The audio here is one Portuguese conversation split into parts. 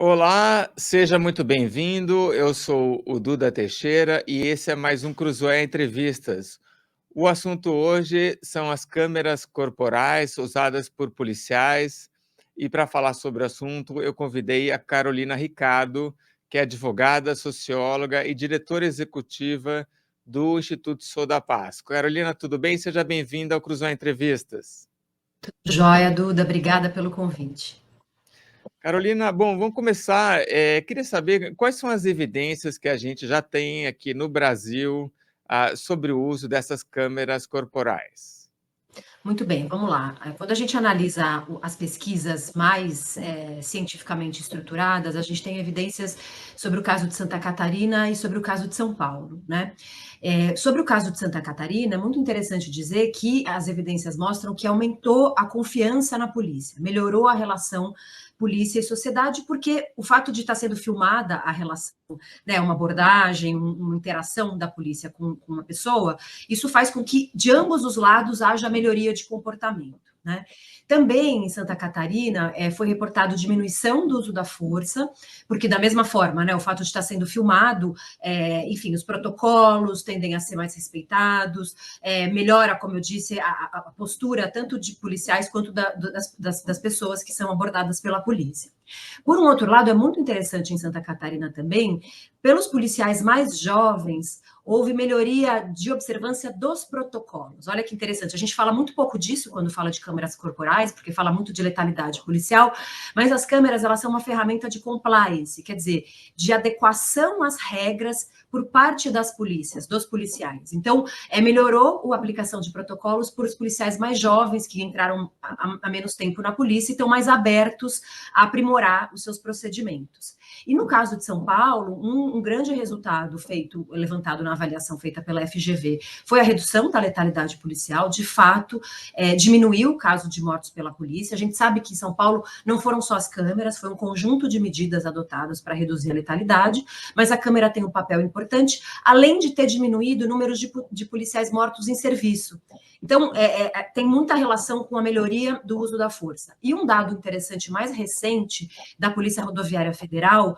Olá, seja muito bem-vindo. Eu sou o Duda Teixeira e esse é mais um Cruzoé Entrevistas. O assunto hoje são as câmeras corporais usadas por policiais. E para falar sobre o assunto, eu convidei a Carolina Ricardo, que é advogada, socióloga e diretora executiva do Instituto Sou da Paz. Carolina, tudo bem? Seja bem-vinda ao Cruzoé Entrevistas. Joia, Duda, obrigada pelo convite. Carolina, bom, vamos começar. Queria saber quais são as evidências que a gente já tem aqui no Brasil sobre o uso dessas câmeras corporais. Muito bem, vamos lá. Quando a gente analisa as pesquisas mais cientificamente estruturadas, a gente tem evidências sobre o caso de Santa Catarina e sobre o caso de São Paulo, né? Sobre o caso de Santa Catarina, é muito interessante dizer que as evidências mostram que aumentou a confiança na polícia, melhorou a relação polícia e sociedade, porque o fato de estar sendo filmada a relação, né, uma abordagem, uma interação da polícia com uma pessoa, isso faz com que de ambos os lados haja melhoria de comportamento, né? Também em Santa Catarina foi reportado diminuição do uso da força, porque da mesma forma, né, o fato de estar sendo filmado, enfim, os protocolos tendem a ser mais respeitados, melhora, como eu disse, a postura tanto de policiais quanto das pessoas que são abordadas pela polícia. Por um outro lado, é muito interessante em Santa Catarina também, pelos policiais mais jovens, houve melhoria de observância dos protocolos. Olha que interessante, a gente fala muito pouco disso quando fala de câmeras corporais, porque fala muito de letalidade policial, mas as câmeras, elas são uma ferramenta de compliance, quer dizer, de adequação às regras por parte das polícias, dos policiais. Então, melhorou a aplicação de protocolos por os policiais mais jovens, que entraram há menos tempo na polícia e estão mais abertos a aprimorar os seus procedimentos. E no caso de São Paulo, um grande resultado levantado na avaliação feita pela FGV foi a redução da letalidade policial. De fato, diminuiu o caso de mortes pela polícia. A gente sabe que em São Paulo não foram só as câmeras, foi um conjunto de medidas adotadas para reduzir a letalidade, mas a câmera tem um papel importante, além de ter diminuído o número de policiais mortos em serviço. Então, tem muita relação com a melhoria do uso da força. E um dado interessante mais recente da Polícia Rodoviária Federal,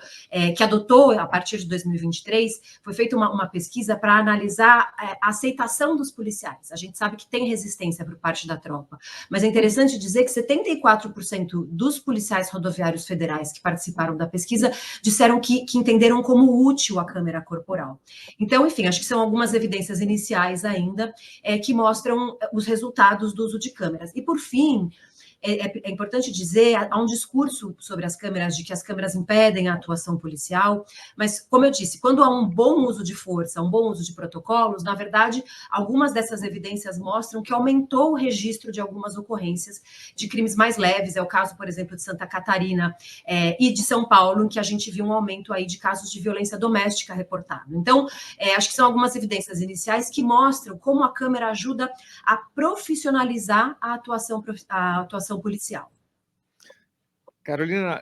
que adotou a partir de 2023, foi feita uma pesquisa para analisar a aceitação dos policiais. A gente sabe que tem resistência por parte da tropa, mas é interessante dizer que 74% dos policiais rodoviários federais que participaram da pesquisa disseram que entenderam como útil a câmera corporal. Então, enfim, acho que são algumas evidências iniciais ainda que mostram os resultados do uso de câmeras. E, por fim, é importante dizer, há um discurso sobre as câmeras, de que as câmeras impedem a atuação policial, mas, como eu disse, quando há um bom uso de força, um bom uso de protocolos, na verdade, algumas dessas evidências mostram que aumentou o registro de algumas ocorrências de crimes mais leves, é o caso, por exemplo, de Santa Catarina e de São Paulo, em que a gente viu um aumento aí de casos de violência doméstica reportado. Então, acho que são algumas evidências iniciais que mostram como a câmera ajuda a profissionalizar a atuação policial. Carolina,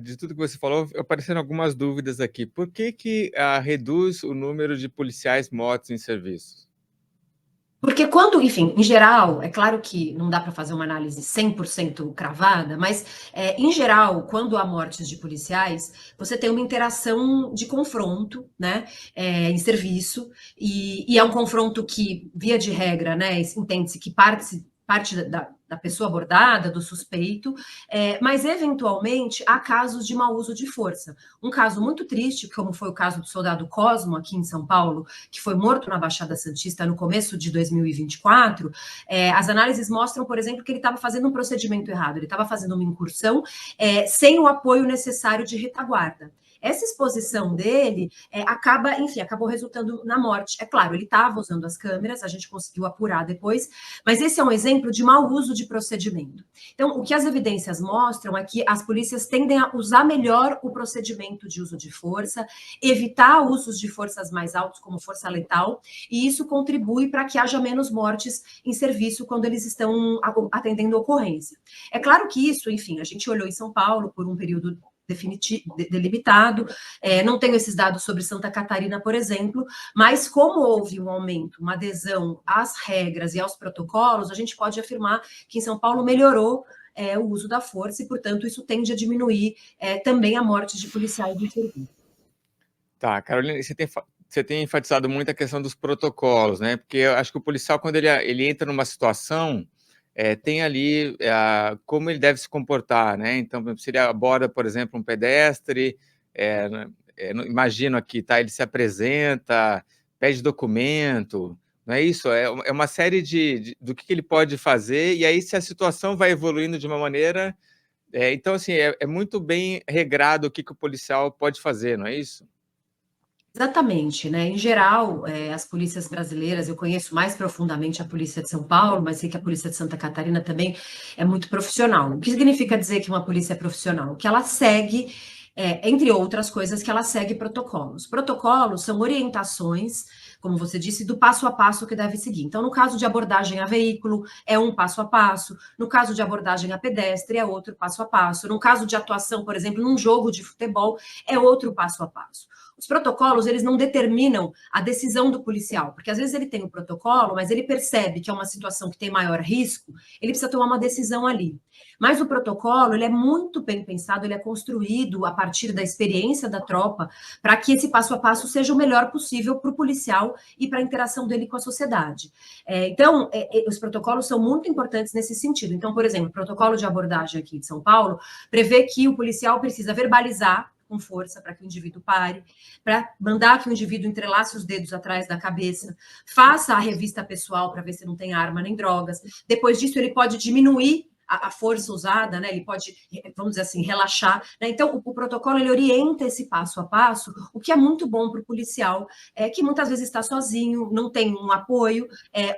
de tudo que você falou, apareceram algumas dúvidas aqui. Por que reduz o número de policiais mortos em serviço? Porque quando, enfim, em geral, é claro que não dá para fazer uma análise 100% cravada, mas, em geral, quando há mortes de policiais, você tem uma interação de confronto, né, em serviço, e é um confronto que, via de regra, né, entende-se que parte da pessoa abordada, do suspeito, mas eventualmente há casos de mau uso de força. Um caso muito triste, como foi o caso do soldado Cosmo, aqui em São Paulo, que foi morto na Baixada Santista no começo de 2024, as análises mostram, por exemplo, que ele estava fazendo um procedimento errado, ele estava fazendo uma incursão sem o apoio necessário de retaguarda. Essa exposição dele acabou resultando na morte. É claro, ele estava usando as câmeras, a gente conseguiu apurar depois, mas esse é um exemplo de mau uso de procedimento. Então, o que as evidências mostram é que as polícias tendem a usar melhor o procedimento de uso de força, evitar usos de forças mais altos, como força letal, e isso contribui para que haja menos mortes em serviço quando eles estão atendendo ocorrência. É claro que isso, enfim, a gente olhou em São Paulo por um período delimitado, não tenho esses dados sobre Santa Catarina, por exemplo, mas como houve um aumento, uma adesão às regras e aos protocolos, a gente pode afirmar que em São Paulo melhorou o uso da força e, portanto, isso tende a diminuir também a morte de policiais em serviço. Tá, Carolina, você tem enfatizado muito a questão dos protocolos, né? Porque eu acho que o policial, quando ele entra numa situação, tem ali como ele deve se comportar, né? Então, se ele aborda, por exemplo, um pedestre, imagino aqui, tá? Ele se apresenta, pede documento, não é isso? É uma série do que ele pode fazer, e aí se a situação vai evoluindo de uma maneira... então, assim, é muito bem regrado o que o policial pode fazer, não é isso? Exatamente, né? Em geral, as polícias brasileiras, eu conheço mais profundamente a Polícia de São Paulo, mas sei que a Polícia de Santa Catarina também é muito profissional. O que significa dizer que uma polícia é profissional? Que ela segue, entre outras coisas, que ela segue protocolos. Protocolos são orientações, como você disse, do passo a passo que deve seguir. Então, no caso de abordagem a veículo, é um passo a passo. No caso de abordagem a pedestre, é outro passo a passo. No caso de atuação, por exemplo, num jogo de futebol, é outro passo a passo. Os protocolos, eles não determinam a decisão do policial, porque às vezes ele tem o protocolo, mas ele percebe que é uma situação que tem maior risco, ele precisa tomar uma decisão ali. Mas o protocolo, ele é muito bem pensado, ele é construído a partir da experiência da tropa, para que esse passo a passo seja o melhor possível para o policial e para a interação dele com a sociedade. Então, os protocolos são muito importantes nesse sentido. Então, por exemplo, o protocolo de abordagem aqui de São Paulo prevê que o policial precisa verbalizar com força para que o indivíduo pare, para mandar que o indivíduo entrelace os dedos atrás da cabeça, faça a revista pessoal para ver se não tem arma nem drogas. Depois disso, ele pode diminuir a força usada, né? Ele pode, vamos dizer assim, relaxar. Né? Então, o protocolo ele orienta esse passo a passo, o que é muito bom para o policial, que muitas vezes está sozinho, não tem um apoio.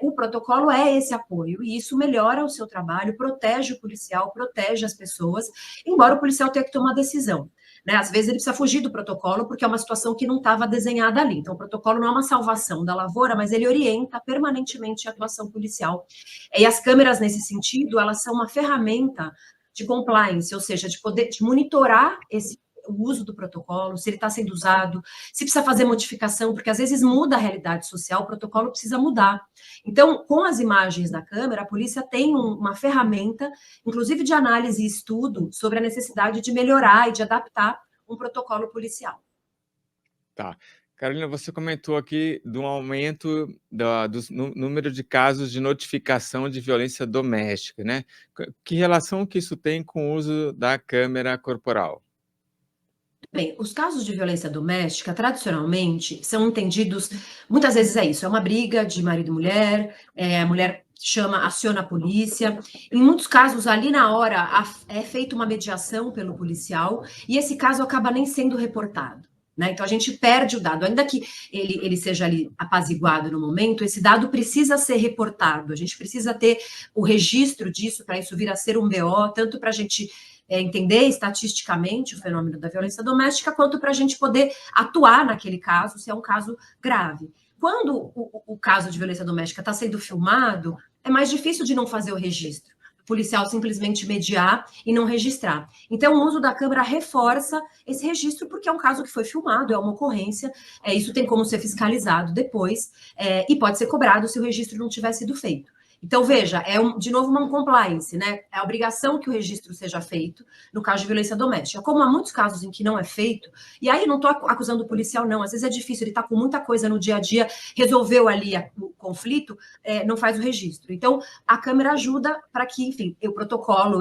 O protocolo é esse apoio, e isso melhora o seu trabalho, protege o policial, protege as pessoas, embora o policial tenha que tomar decisão. Né? Às vezes ele precisa fugir do protocolo porque é uma situação que não estava desenhada ali. Então, o protocolo não é uma salvação da lavoura, mas ele orienta permanentemente a atuação policial. E as câmeras, nesse sentido, elas são uma ferramenta de compliance, ou seja, de poder de monitorar o uso do protocolo, se ele está sendo usado, se precisa fazer modificação, porque às vezes muda a realidade social, o protocolo precisa mudar. Então, com as imagens da câmera, a polícia tem uma ferramenta, inclusive de análise e estudo, sobre a necessidade de melhorar e de adaptar um protocolo policial. Tá. Carolina, você comentou aqui do aumento do número de casos de notificação de violência doméstica, né? Que relação que isso tem com o uso da câmera corporal? Bem, os casos de violência doméstica, tradicionalmente, são entendidos, muitas vezes é isso, é uma briga de marido e mulher, a mulher aciona a polícia. Em muitos casos, ali na hora, é feita uma mediação pelo policial e esse caso acaba nem sendo reportado. Né? Então, a gente perde o dado. Ainda que ele seja ali apaziguado no momento, esse dado precisa ser reportado. A gente precisa ter o registro disso para isso vir a ser um BO, tanto para a gente entender estatisticamente o fenômeno da violência doméstica, quanto para a gente poder atuar naquele caso, se é um caso grave. Quando o caso de violência doméstica está sendo filmado, é mais difícil de não fazer o registro. O policial simplesmente mediar e não registrar. Então, o uso da câmera reforça esse registro, porque é um caso que foi filmado, é uma ocorrência, isso tem como ser fiscalizado depois, e pode ser cobrado se o registro não tiver sido feito. Então, veja, de novo uma compliance, né? É a obrigação que o registro seja feito no caso de violência doméstica. Como há muitos casos em que não é feito, e aí não estou acusando o policial, não, às vezes é difícil, ele está com muita coisa no dia a dia, resolveu ali o conflito, não faz o registro. Então, a câmera ajuda para que, enfim, o protocolo,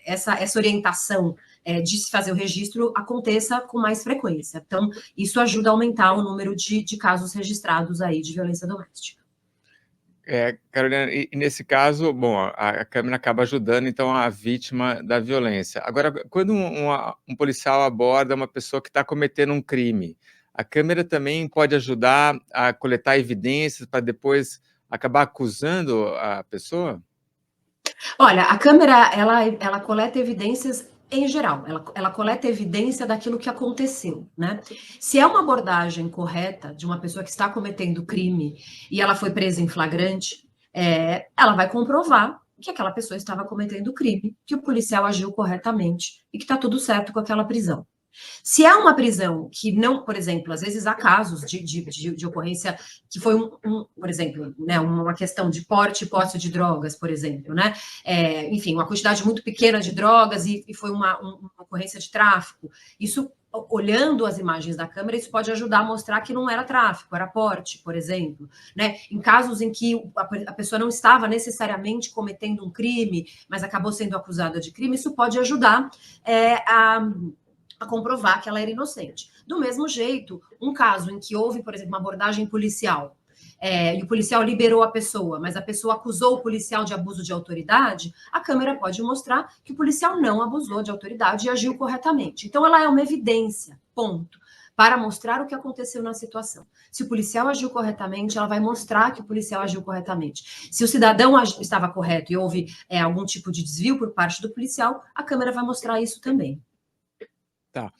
essa orientação de se fazer o registro aconteça com mais frequência. Então, isso ajuda a aumentar o número de casos registrados aí de violência doméstica. Carolina, e nesse caso, bom, a câmera acaba ajudando, então, a vítima da violência. Agora, quando um policial aborda uma pessoa que está cometendo um crime, a câmera também pode ajudar a coletar evidências para depois acabar acusando a pessoa? Olha, a câmera, ela coleta evidências em geral, ela coleta evidência daquilo que aconteceu, né? Se é uma abordagem correta de uma pessoa que está cometendo crime e ela foi presa em flagrante, ela vai comprovar que aquela pessoa estava cometendo crime, que o policial agiu corretamente e que está tudo certo com aquela prisão. Se é uma prisão que não, por exemplo, às vezes há casos de ocorrência que foi por exemplo, né, uma questão de porte e posse de drogas, por exemplo, né? Enfim, uma quantidade muito pequena de drogas e foi uma ocorrência de tráfico. Isso, olhando as imagens da câmera, isso pode ajudar a mostrar que não era tráfico, era porte, por exemplo, né? Em casos em que a pessoa não estava necessariamente cometendo um crime, mas acabou sendo acusada de crime, isso pode ajudar a comprovar que ela era inocente. Do mesmo jeito, um caso em que houve, por exemplo, uma abordagem policial, e o policial liberou a pessoa, mas a pessoa acusou o policial de abuso de autoridade, a câmera pode mostrar que o policial não abusou de autoridade e agiu corretamente. Então, ela é uma evidência, ponto, para mostrar o que aconteceu na situação. Se o policial agiu corretamente, ela vai mostrar que o policial agiu corretamente. Se o cidadão estava correto e houve algum tipo de desvio por parte do policial, a câmera vai mostrar isso também. Tá.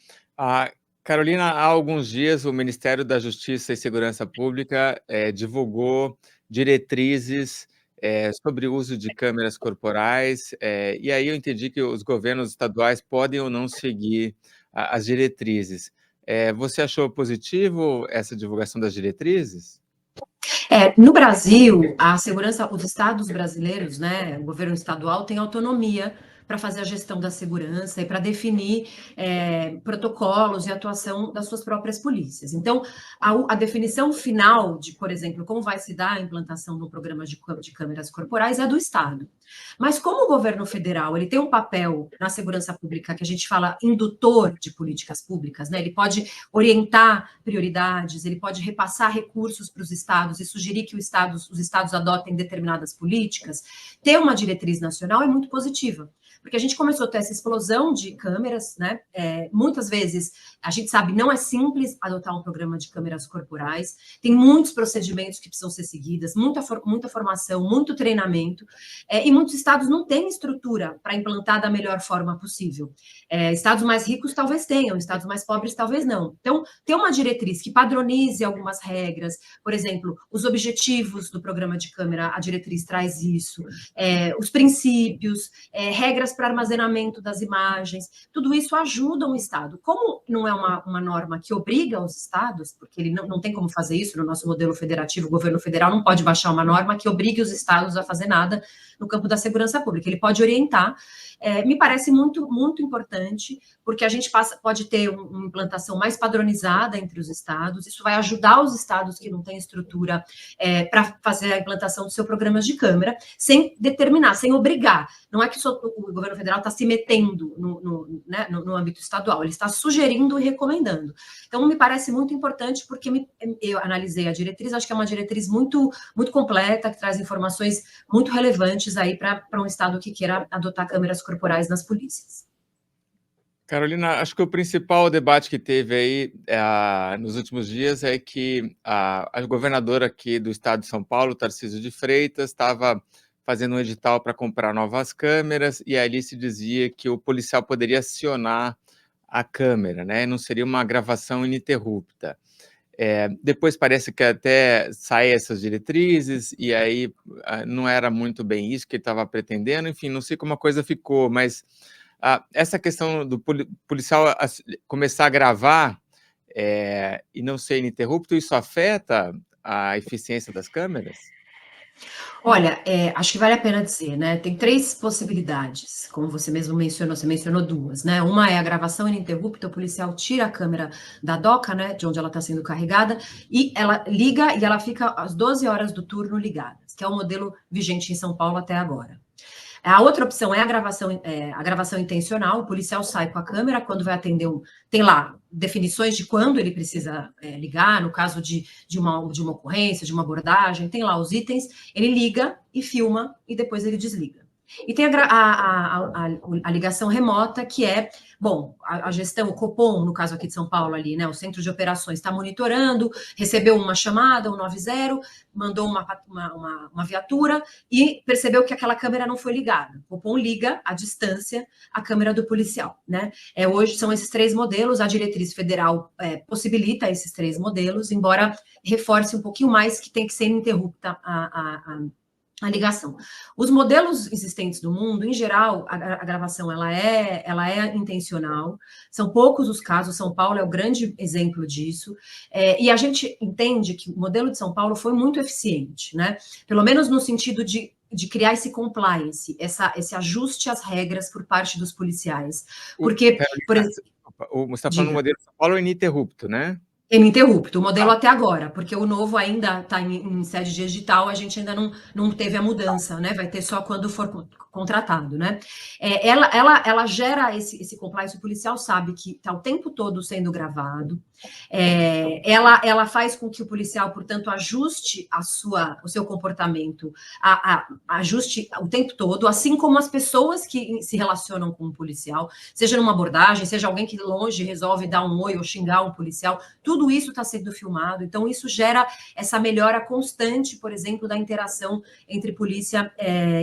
Carolina, há alguns dias o Ministério da Justiça e Segurança Pública divulgou diretrizes sobre o uso de câmeras corporais, e aí eu entendi que os governos estaduais podem ou não seguir as diretrizes. Você achou positivo essa divulgação das diretrizes? No Brasil, a segurança, os estados brasileiros, né, o governo estadual tem autonomia para fazer a gestão da segurança e para definir protocolos e atuação das suas próprias polícias. Então, a definição final de, por exemplo, como vai se dar a implantação do programa de câmeras corporais é do Estado. Mas como o governo federal ele tem um papel na segurança pública que a gente fala indutor de políticas públicas, né? Ele pode orientar prioridades, ele pode repassar recursos para os estados e sugerir que os estados adotem determinadas políticas. Ter uma diretriz nacional é muito positiva, porque a gente começou a ter essa explosão de câmeras, né? Muitas vezes, a gente sabe, não é simples adotar um programa de câmeras corporais, tem muitos procedimentos que precisam ser seguidos, muita formação, muito treinamento, e muitos estados não têm estrutura para implantar da melhor forma possível. Estados mais ricos talvez tenham, estados mais pobres talvez não. Então, ter uma diretriz que padronize algumas regras, por exemplo, os objetivos do programa de câmera, a diretriz traz isso, os princípios, regras para armazenamento das imagens, tudo isso ajuda um Estado. Como não é uma norma que obriga os Estados, porque ele não tem como fazer isso no nosso modelo federativo, o governo federal não pode baixar uma norma que obrigue os Estados a fazer nada no campo da segurança pública, ele pode orientar, me parece muito, muito importante, porque a gente pode ter uma implantação mais padronizada entre os estados, isso vai ajudar os estados que não têm estrutura para fazer a implantação dos seus programas de câmera, sem determinar, sem obrigar. Não é que o governo federal está se metendo no âmbito estadual, ele está sugerindo e recomendando. Então, me parece muito importante, porque eu analisei a diretriz, acho que é uma diretriz muito, muito completa, que traz informações muito relevantes aí para um estado que queira adotar câmeras corporais nas polícias. Carolina, acho que o principal debate que teve aí nos últimos dias é que a governadora aqui do estado de São Paulo, Tarcísio de Freitas, estava fazendo um edital para comprar novas câmeras e ali se dizia que o policial poderia acionar a câmera, né? Não seria uma gravação ininterrupta. Depois parece que até saem essas diretrizes e aí não era muito bem isso que ele estava pretendendo, enfim, não sei como a coisa ficou, mas essa questão do policial começar a gravar e não ser ininterrupto, isso afeta a eficiência das câmeras? Olha, acho que vale a pena dizer, né? Tem três possibilidades, como você mesmo mencionou, você mencionou duas, né? Uma é a gravação ininterrupta, o policial tira a câmera da doca, né, de onde ela está sendo carregada, e ela liga e ela fica às 12 horas do turno ligada, que é o modelo vigente em São Paulo até agora. A outra opção é a gravação intencional, o policial sai com a câmera, quando vai atender, tem lá definições de quando ele precisa ligar, no caso de uma ocorrência, de uma abordagem, tem lá os itens, ele liga e filma e depois ele desliga. E tem a ligação remota, que é, bom, a gestão, o Copom, no caso aqui de São Paulo ali, né, o Centro de Operações está monitorando, recebeu uma chamada, 190, mandou uma viatura e percebeu que aquela câmera não foi ligada. O Copom liga à distância a câmera do policial, né? Hoje são esses três modelos, a diretriz federal possibilita esses três modelos, embora reforce um pouquinho mais que tem que ser ininterrupta a ligação. Os modelos existentes do mundo, em geral, a gravação ela é intencional. São poucos os casos. São Paulo é o grande exemplo disso. E a gente entende que o modelo de São Paulo foi muito eficiente, né? Pelo menos no sentido de criar esse compliance, esse ajuste às regras por parte dos policiais. Porque, por exemplo, você está falando do modelo de São Paulo ininterrupto, né? Ininterrupto, o modelo até agora, porque o novo ainda está em sede digital, a gente ainda não teve a mudança, né? Vai ter só quando for contratado, né? Ela gera esse compliance, o policial sabe que está o tempo todo sendo gravado, ela faz com que o policial, portanto, ajuste o seu comportamento, ajuste o tempo todo, assim como as pessoas que se relacionam com o policial, seja numa abordagem, seja alguém que de longe resolve dar um oi ou xingar um policial, tudo isso está sendo filmado, então isso gera essa melhora constante, por exemplo, da interação entre polícia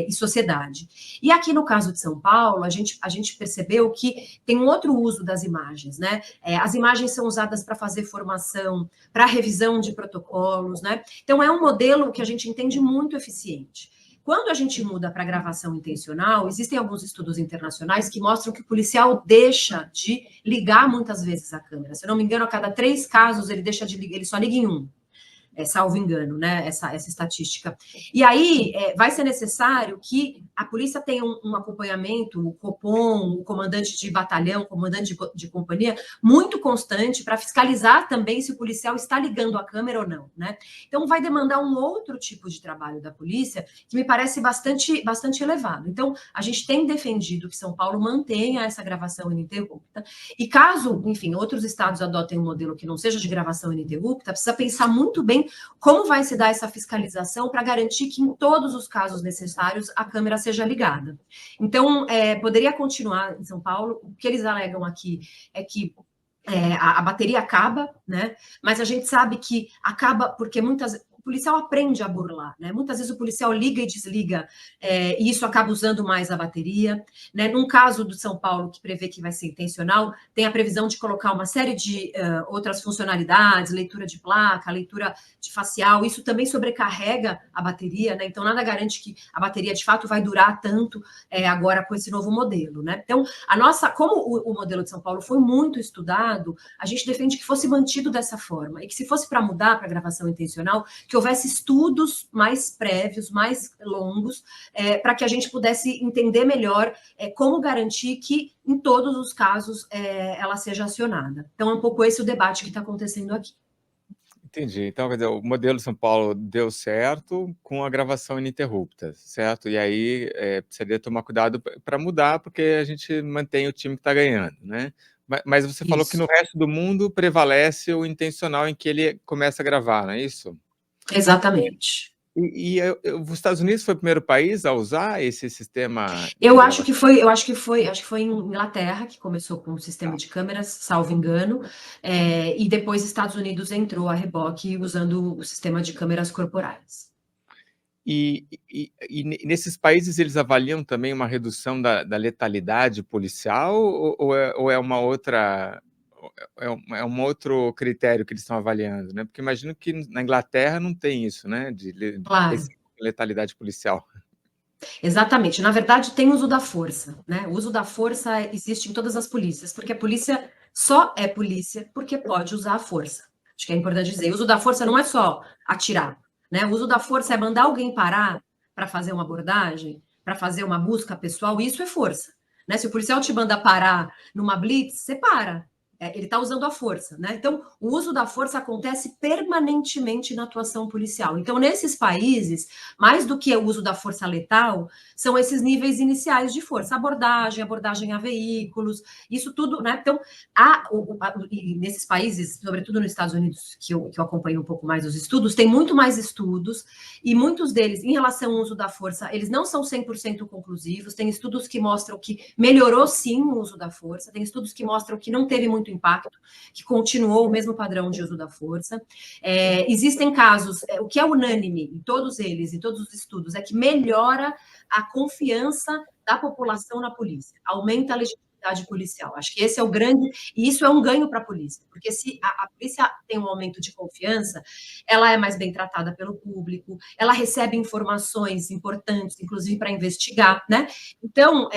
e sociedade. E aqui no caso de São Paulo, a gente percebeu que tem um outro uso das imagens, né? As imagens são usadas para fazer formação, para revisão de protocolos, né? Então é um modelo que a gente entende muito eficiente. Quando a gente muda para gravação intencional, existem alguns estudos internacionais que mostram que o policial deixa de ligar muitas vezes a câmera. Se eu não me engano, a cada 3 casos ele deixa de ligar, ele só liga em 1. Salvo engano, né, essa estatística. E aí vai ser necessário que a polícia tenha um acompanhamento, o Copom, o comandante de batalhão, o comandante de companhia, muito constante para fiscalizar também se o policial está ligando a câmera ou não, né? Então vai demandar um outro tipo de trabalho da polícia que me parece bastante elevado. Então a gente tem defendido que São Paulo mantenha essa gravação ininterrupta e caso, enfim, outros estados adotem um modelo que não seja de gravação ininterrupta, precisa pensar muito bem como vai se dar essa fiscalização para garantir que, em todos os casos necessários, a câmera seja ligada. Então, poderia continuar em São Paulo. O que eles alegam aqui é que a bateria acaba, né? Mas a gente sabe que acaba porque o policial aprende a burlar, né? Muitas vezes o policial liga e desliga, e isso acaba usando mais a bateria, né? Num caso do São Paulo, que prevê que vai ser intencional, tem a previsão de colocar uma série de outras funcionalidades, leitura de placa, leitura de facial, isso também sobrecarrega a bateria, né? Então nada garante que a bateria de fato vai durar tanto agora com esse novo modelo, né? Então, como o modelo de São Paulo foi muito estudado, a gente defende que fosse mantido dessa forma, e que se fosse para mudar para gravação intencional, que houvesse estudos mais prévios, mais longos, para que a gente pudesse entender melhor como garantir que, em todos os casos, ela seja acionada. Então, é um pouco esse o debate que está acontecendo aqui. Entendi. Então, quer dizer, o modelo São Paulo deu certo com a gravação ininterrupta, certo? E aí precisaria tomar cuidado para mudar, porque a gente mantém o time que está ganhando, né? Mas você falou que no resto do mundo prevalece o intencional em que ele começa a gravar, não é isso? Exatamente. E os Estados Unidos foi o primeiro país a usar esse sistema de Eu gravação? acho que foi em Inglaterra que começou com o sistema de câmeras, salvo engano, e depois Estados Unidos entrou a reboque usando o sistema de câmeras corporais. E nesses países eles avaliam também uma redução da letalidade policial ou é uma outra é um outro critério que eles estão avaliando, né? Porque imagino que na Inglaterra não tem isso, né? De Claro. letalidade policial. Exatamente. Na verdade, tem uso da força, né? O uso da força existe em todas as polícias, porque a polícia só é polícia porque pode usar a força. Acho que é importante dizer. O uso da força não é só atirar, né? O uso da força é mandar alguém parar para fazer uma abordagem, para fazer uma busca pessoal, isso é força, né? Se o policial te manda parar numa blitz, você para. Ele está usando a força, né? Então, o uso da força acontece permanentemente na atuação policial. Então, nesses países, mais do que o uso da força letal, são esses níveis iniciais de força, abordagem a veículos, isso tudo, né? Então, e nesses países, sobretudo nos Estados Unidos, que eu acompanho um pouco mais os estudos, tem muito mais estudos, e muitos deles, em relação ao uso da força, eles não são 100% conclusivos, tem estudos que mostram que melhorou sim o uso da força, tem estudos que mostram que não teve muito impacto, que continuou o mesmo padrão de uso da força. Existem casos, o que é unânime em todos eles, em todos os estudos, é que melhora a confiança da população na polícia, aumenta a legitimidade atividade policial. Acho que esse é o grande, e isso é um ganho para a polícia, porque se a polícia tem um aumento de confiança, ela é mais bem tratada pelo público, ela recebe informações importantes, inclusive para investigar, né? Então,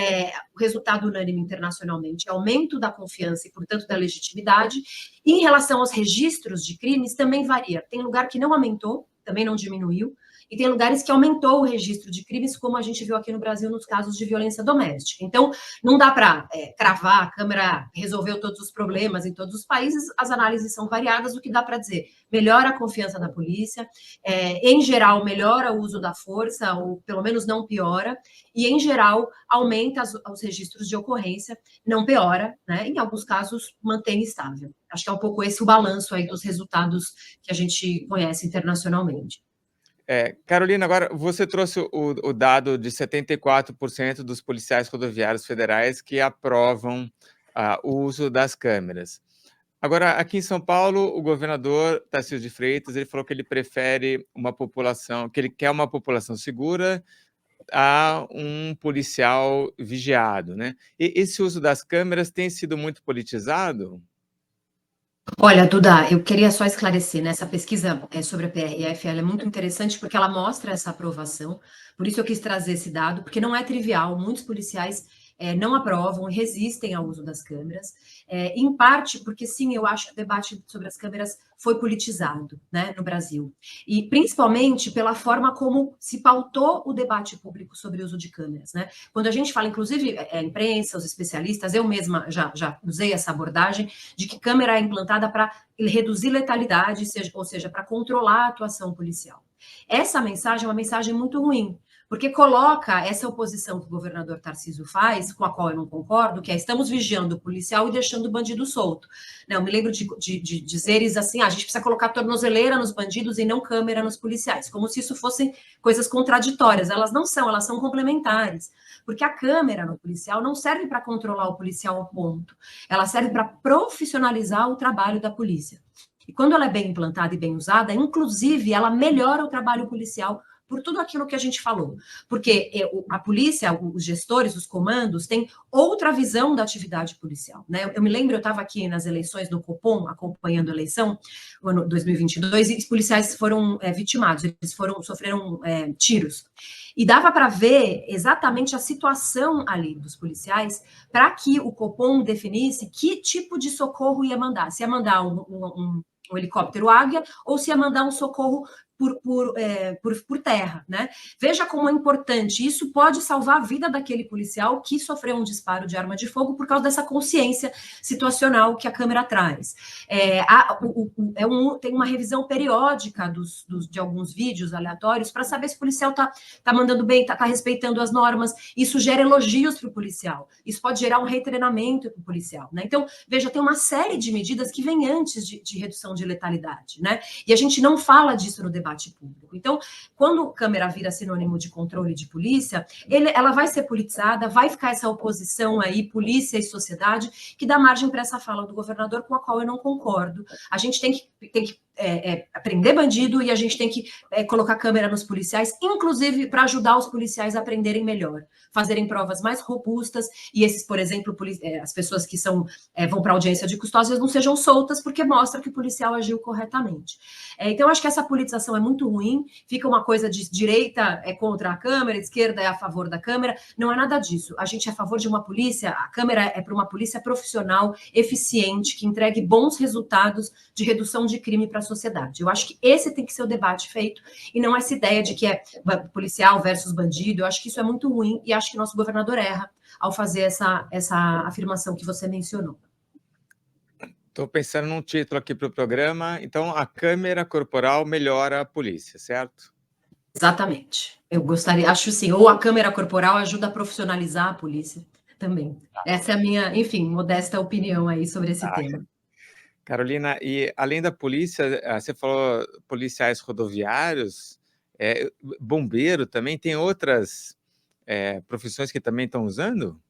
o resultado unânime internacionalmente é aumento da confiança e, portanto, da legitimidade. E em relação aos registros de crimes, também varia. Tem lugar que não aumentou, também não diminuiu, e tem lugares que aumentou o registro de crimes, como a gente viu aqui no Brasil nos casos de violência doméstica. Então, não dá para cravar, a Câmara resolveu todos os problemas em todos os países, as análises são variadas, o que dá para dizer, melhora a confiança da polícia, em geral, melhora o uso da força, ou pelo menos não piora, e, em geral, aumenta os registros de ocorrência, não piora, né? Em alguns casos, mantém estável. Acho que é um pouco esse o balanço aí dos resultados que a gente conhece internacionalmente. Carolina, agora você trouxe o dado de 74% dos policiais rodoviários federais que aprovam o uso das câmeras. Agora, aqui em São Paulo, o governador Tarcísio de Freitas, ele falou que ele prefere uma população, que ele quer uma população segura a um policial vigiado, né? E esse uso das câmeras tem sido muito politizado? Olha, Duda, eu queria só esclarecer, né? Essa pesquisa sobre a PRF, ela é muito interessante porque ela mostra essa aprovação. Por isso eu quis trazer esse dado, porque não é trivial. Muitos policiais não aprovam, resistem ao uso das câmeras. Em parte porque, sim, eu acho que o debate sobre as câmeras foi politizado, né, no Brasil. E principalmente pela forma como se pautou o debate público sobre o uso de câmeras, né? Quando a gente fala, inclusive, a imprensa, os especialistas, eu mesma já usei essa abordagem de que câmera é implantada para reduzir letalidade, ou seja, para controlar a atuação policial. Essa mensagem é uma mensagem muito ruim, porque coloca essa oposição que o governador Tarcísio faz, com a qual eu não concordo, que é estamos vigiando o policial e deixando o bandido solto. Não, eu me lembro de dizeres assim, a gente precisa colocar tornozeleira nos bandidos e não câmera nos policiais, como se isso fossem coisas contraditórias. Elas não são, elas são complementares. Porque a câmera no policial não serve para controlar o policial ao ponto, ela serve para profissionalizar o trabalho da polícia. E quando ela é bem implantada e bem usada, inclusive, ela melhora o trabalho policial por tudo aquilo que a gente falou. Porque a polícia, os gestores, os comandos, têm outra visão da atividade policial, né? Eu me lembro, eu estava aqui nas eleições do Copom, acompanhando a eleição, no ano 2022, e os policiais foram vitimados, eles sofreram tiros. E dava para ver exatamente a situação ali dos policiais para que o Copom definisse que tipo de socorro ia mandar. Se ia mandar um helicóptero Águia ou se ia mandar um socorro por terra, né? Veja como é importante. Isso pode salvar a vida daquele policial que sofreu um disparo de arma de fogo por causa dessa consciência situacional que a câmera traz. Tem uma revisão periódica de alguns vídeos aleatórios para saber se o policial está mandando bem, está respeitando as normas. Isso gera elogios para o policial. Isso pode gerar um retreinamento para o policial, né? Então, veja, tem uma série de medidas que vêm antes de redução de letalidade, né? E a gente não fala disso no debate público. Então, quando câmera vira sinônimo de controle de polícia, ela vai ser politizada, vai ficar essa oposição aí, polícia e sociedade, que dá margem para essa fala do governador, com a qual eu não concordo. A gente tem que prender bandido e a gente tem que colocar câmera nos policiais, inclusive para ajudar os policiais a aprenderem melhor, fazerem provas mais robustas e esses, por exemplo, as pessoas que vão para audiência de custódia não sejam soltas porque mostra que o policial agiu corretamente. Então, acho que essa politização é muito ruim, fica uma coisa de direita é contra a Câmara, esquerda é a favor da Câmara, não é nada disso. A gente é a favor de uma polícia, a Câmara é para uma polícia profissional, eficiente, que entregue bons resultados de redução de crime para a sociedade. Eu acho que esse tem que ser o debate feito, e não essa ideia de que é policial versus bandido. Eu acho que isso é muito ruim, e acho que nosso governador erra ao fazer essa afirmação que você mencionou. Estou pensando num título aqui para o programa. Então, a câmera corporal melhora a polícia, certo? Exatamente. Eu gostaria, acho sim, ou a câmera corporal ajuda a profissionalizar a polícia também. Essa é a minha, enfim, modesta opinião aí sobre esse tema. Carolina, e além da polícia, você falou policiais rodoviários, bombeiro também, tem outras profissões que também estão usando?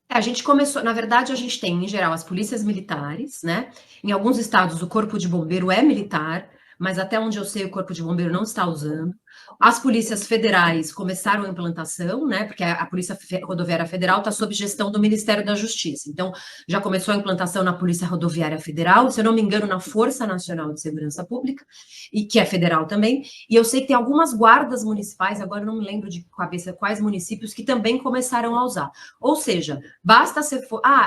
A gente começou, na verdade, a gente tem, em geral, as polícias militares, né? Em alguns estados, o corpo de bombeiro é militar, mas até onde eu sei, o corpo de bombeiro não está usando. As polícias federais começaram a implantação, né, porque a Polícia Rodoviária Federal está sob gestão do Ministério da Justiça. Então, já começou a implantação na Polícia Rodoviária Federal, se eu não me engano, na Força Nacional de Segurança Pública, e que é federal também. E eu sei que tem algumas guardas municipais, agora eu não me lembro de cabeça quais municípios, que também começaram a usar. Ou seja, basta ser.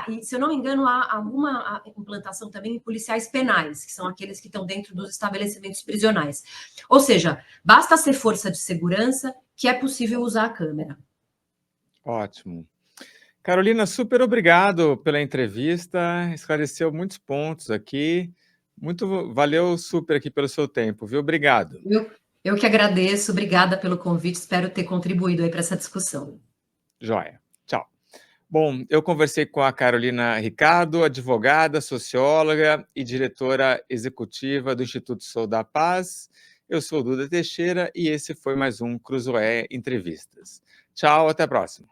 E se eu não me engano, há alguma implantação também em policiais penais, que são aqueles que estão dentro dos estabelecimentos prisionais. Ou seja, basta ser força de segurança que é possível usar a câmera. Ótimo. Carolina, super obrigado pela entrevista, esclareceu muitos pontos aqui. Valeu super aqui pelo seu tempo, viu? Obrigado. Eu que agradeço, obrigada pelo convite, espero ter contribuído aí para essa discussão. Joia. Tchau. Bom, eu conversei com a Carolina Ricardo, advogada, socióloga e diretora executiva do Instituto Sou da Paz. Eu sou o Duda Teixeira e esse foi mais um Cruzoé Entrevistas. Tchau, até a próxima.